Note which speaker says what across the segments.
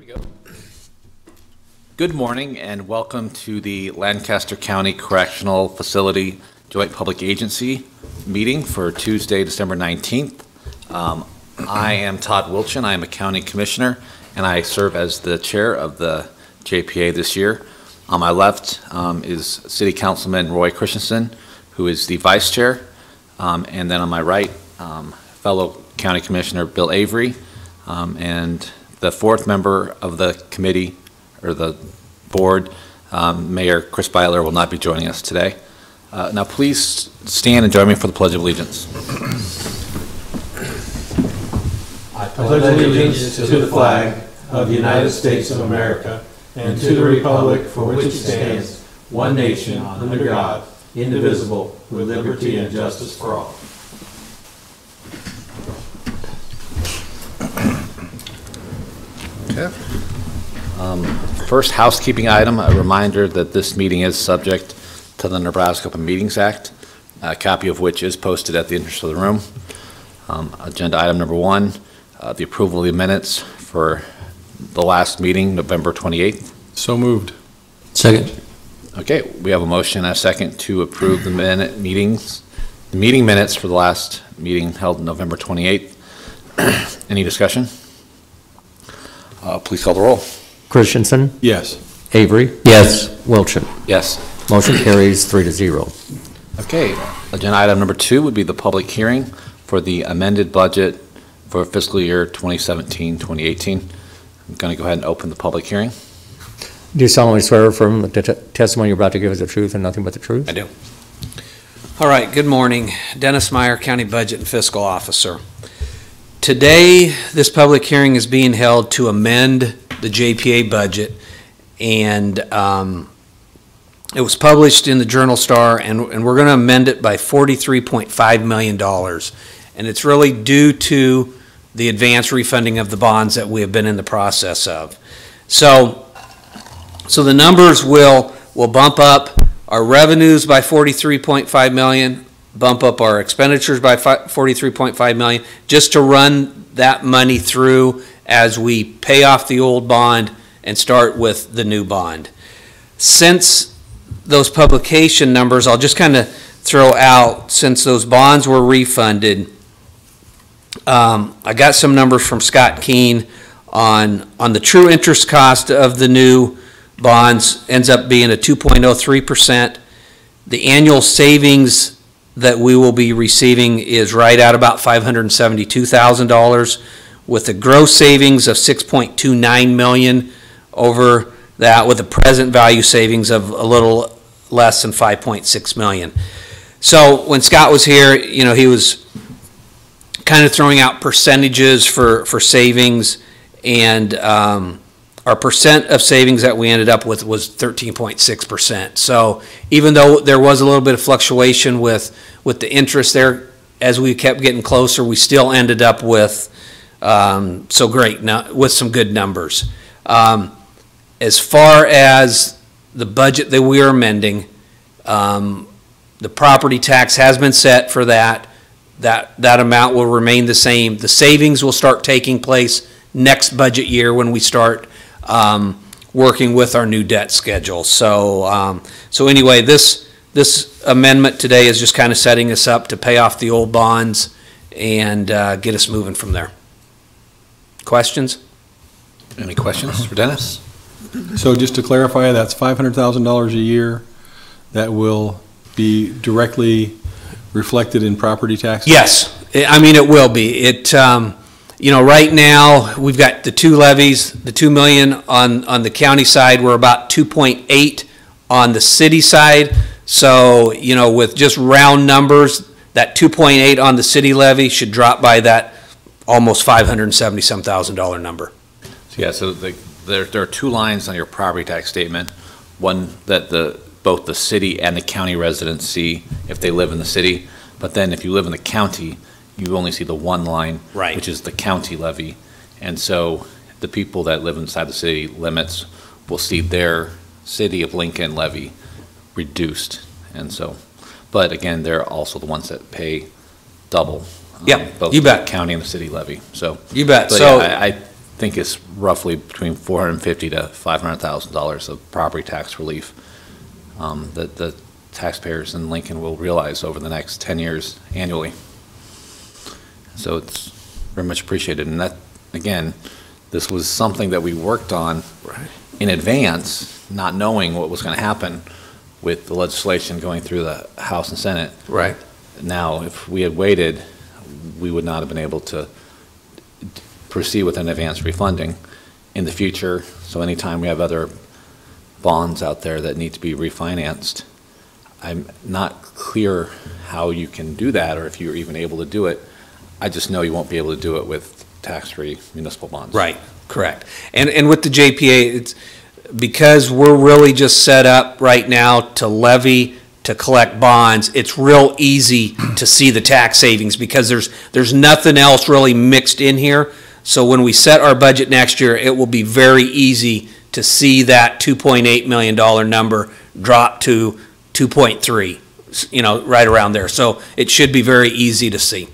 Speaker 1: we go. Good morning and welcome to the Lancaster County Correctional Facility Joint Public Agency meeting for Tuesday, December 19th. I am Todd Wilchin. I am a county commissioner and I serve as the chair of the JPA this year. On my left is City Councilman Roy Christensen, who is the vice chair. And then on my right, fellow county commissioner Bill Avery, and the fourth member of the committee or the board, Mayor Chris Byler, will not be joining us today. Now please stand and join me for the Pledge of Allegiance.
Speaker 2: I pledge allegiance to the flag of the United States of America and to the republic for which it stands, one nation, under God, indivisible, with liberty and justice for all.
Speaker 1: Okay. First housekeeping item, a reminder that this meeting is subject to the Nebraska Open Meetings Act, a copy of which is posted at the entrance of the room. Agenda item number one, the approval of the minutes for the last meeting, November 28th.
Speaker 2: So moved.
Speaker 3: Second.
Speaker 1: Okay, we have a motion and a second to approve the meeting minutes for the last meeting held November 28th. Any discussion? Please call the roll.
Speaker 3: Christensen?
Speaker 2: Yes.
Speaker 3: Avery? Yes. Wilchin?
Speaker 1: Yes.
Speaker 3: Motion carries 3-0.
Speaker 1: Okay, agenda item number two would be the public hearing for the amended budget for fiscal year 2017-2018. I'm going to go ahead and open the public hearing.
Speaker 3: Do you solemnly swear from the testimony you're about to give is the truth and nothing but the truth?
Speaker 4: I do. All right, good morning. Dennis Meyer, County Budget and Fiscal Officer. Today, this public hearing is being held to amend the JPA budget, and it was published in the Journal Star, and we're going to amend it by $43.5 million. And it's really due to the advance refunding of the bonds that we have been in the process of. So the numbers will bump up our revenues by $43.5 million, bump up our expenditures by $43.5 million, just to run that money through as we pay off the old bond and start with the new bond. Since those publication numbers, I'll just kind of throw out, since those bonds were refunded, I got some numbers from Scott Keene on the true interest cost of the new bonds ends up being a 2.03%. The annual savings that we will be receiving is right at about $572,000, with a gross savings of $6.29 million over that, with a present value savings of a little less than $5.6 million. So when Scott was here, you know, he was kind of throwing out percentages for savings, and our percent of savings that we ended up with was 13.6%. So even though there was a little bit of fluctuation with the interest there, as we kept getting closer, we still ended up with with some good numbers. As far as the budget that we are amending, the property tax has been set for that. That amount will remain the same. The savings will start taking place next budget year when we start working with our new debt schedule. So anyway, this amendment today is just kind of setting us up to pay off the old bonds and get us moving from there. Questions?
Speaker 1: Any questions for Dennis?
Speaker 2: So just to clarify, that's $500,000 a year that will be directly reflected in property taxes?
Speaker 4: Yes, I mean it will be. It you know, right now we've got the two levies, the $2 million on the county side. We're about 2.8 on the city side. So, you know, with just round numbers, that 2.8 on the city levy should drop by that almost $570,000 number.
Speaker 1: So yeah, so there are two lines on your property tax statement. One that both the city and the county residents see if they live in the city, but then if you live in the county, you only see the one line,
Speaker 4: right,
Speaker 1: which is the county levy. And so the people that live inside the city limits will see their City of Lincoln levy reduced. And so, but again, they're also the ones that pay double.
Speaker 4: Yeah,
Speaker 1: both
Speaker 4: you bet.
Speaker 1: The county and the city levy. So
Speaker 4: you bet.
Speaker 1: So
Speaker 4: so
Speaker 1: yeah, I think it's roughly between $450,000 to $500,000 of property tax relief that the taxpayers in Lincoln will realize over the next 10 years annually. So it's very much appreciated. And that, again, this was something that we worked on in advance, not knowing what was going to happen with the legislation going through the House and Senate.
Speaker 4: Right.
Speaker 1: Now, if we had waited, we would not have been able to proceed with an advanced refunding in the future. So anytime we have other bonds out there that need to be refinanced, I'm not clear how you can do that or if you're even able to do it. I just know you won't be able to do it with tax-free municipal bonds.
Speaker 4: Right, correct. And with the JPA, it's because we're really just set up right now to levy, to collect bonds, it's real easy to see the tax savings because there's nothing else really mixed in here. So when we set our budget next year, it will be very easy to see that $2.8 million number drop to 2.3, you know, right around there. So it should be very easy to see.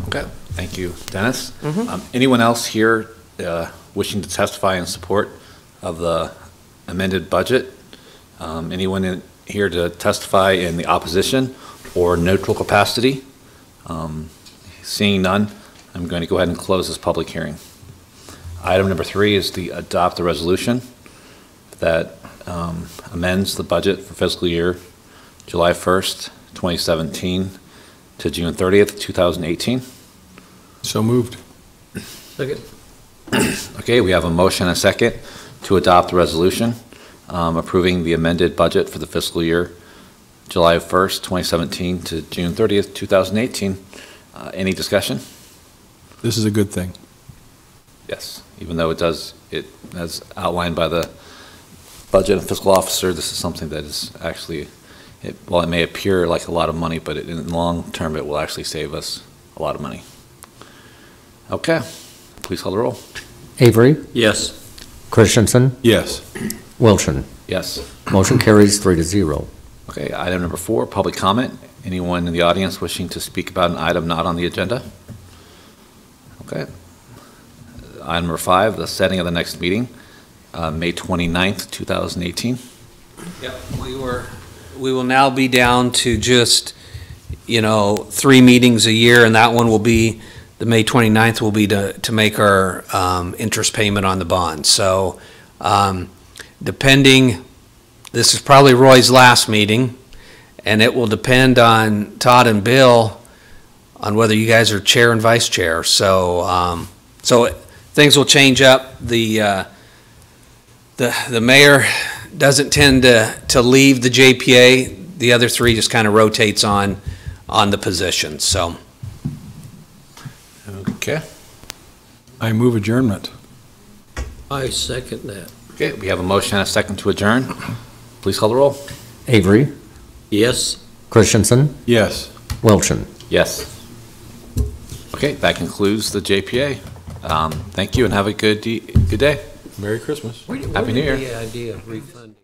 Speaker 1: Okay, thank you, Dennis. Anyone else here wishing to testify in support of the amended budget? Anyone here to testify in the opposition or neutral capacity? Seeing none, I'm going to go ahead and close this public hearing. Item number 3 is to adopt a resolution that amends the budget for fiscal year July 1st, 2017 to June 30th, 2018.
Speaker 2: So moved.
Speaker 4: Second.
Speaker 1: Okay, we have a motion and a second to adopt the resolution approving the amended budget for the fiscal year July 1st, 2017 to June 30th, 2018. Any discussion?
Speaker 2: This is a good thing.
Speaker 1: Yes, even though it as outlined by the budget and fiscal officer, this is something that is actually, while it may appear like a lot of money, but in the long term, it will actually save us a lot of money. Okay, please call the roll.
Speaker 3: Avery,
Speaker 4: Yes.
Speaker 3: Christensen,
Speaker 2: Yes.
Speaker 3: Wilchin.
Speaker 1: Yes.
Speaker 3: Motion carries 3-0.
Speaker 1: Okay, item number 4, public comment. Anyone in the audience wishing to speak about an item not on the agenda? Okay. Item number 5, the setting of the next meeting, May 29th, 2018.
Speaker 4: Yep, we will now be down to just, 3 meetings a year, and that one will be, the May 29th will be to make our interest payment on the bond. So depending, this is probably Roy's last meeting, and it will depend on Todd and Bill on whether you guys are chair and vice chair. So things will change up. The mayor doesn't tend to leave the JPA. The other 3 just kind of rotates on the position. So.
Speaker 1: Okay.
Speaker 2: I move adjournment.
Speaker 5: I second that.
Speaker 1: Okay, we have a motion and a second to adjourn. Please call the roll.
Speaker 3: Avery,
Speaker 5: Yes.
Speaker 3: Christensen,
Speaker 2: Yes.
Speaker 3: Wilchin.
Speaker 1: Yes. Okay, that concludes the JPA. Thank you and have a good day.
Speaker 2: Merry Christmas.
Speaker 1: Happy New Year.
Speaker 5: The idea of refunding.